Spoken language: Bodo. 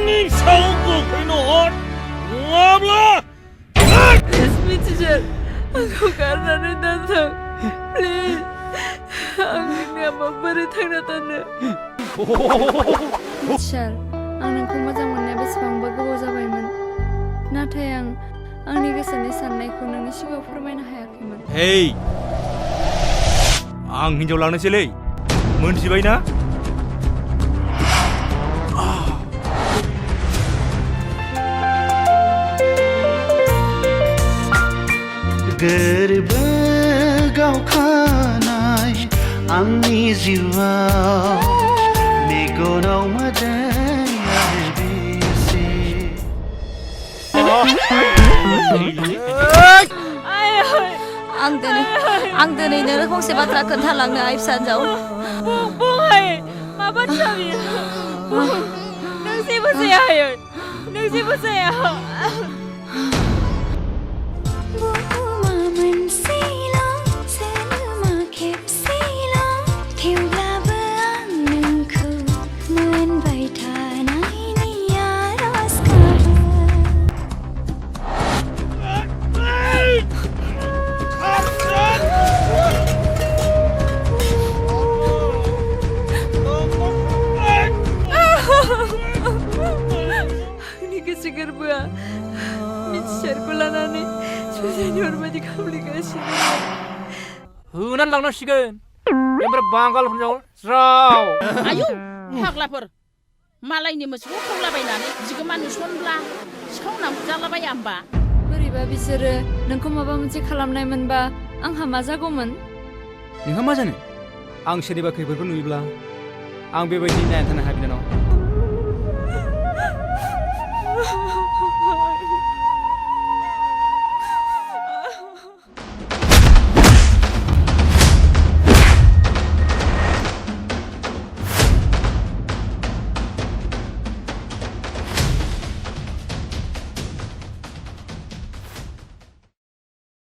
Angin sanggup pinot. Ngabla. Resmi teacher, aku karena datang. Please, angin nggak mau beritahu tanda. Teacher, आं नोंखौ मोजां मोननाया बेसेबांबा गोबाव जाबायमोन नाथाय आं आंनि गोसोनि साननायखौ नोंनि सिगाङाव फोरमायनो हायाखैमोन हेय आं हिन्जाव लांनोसैलै मोनथिबाय ना गोरबो गावखानाय आंनि जिउआव मेगनाव मोदै आरो बेसे आं दिनै नोंनो फंसे बाथ्रा खोन्थालांनो आइ फिसाजोआव बुंहाय मा बाथ्रा बियो नों जेबो जाया नों जेबो जाया Gerba, misalnya kulanane, sebenarnya orang macam kamu kasih. Hunan lang na sigan, yang berbanggal punya raw. Ayo, hak lapar. Malai ni masuk kau labai nane, jika manusia belah, sekarang nak jalan labai amba. Beriba bicara, nengko maba macam kalam nai menba, angha maza gomen. नोंहा मा जानो आं सोरनिबा खैफोदखौ नुयोब्ला आं बेबायदि नायनो थानो हागोन ना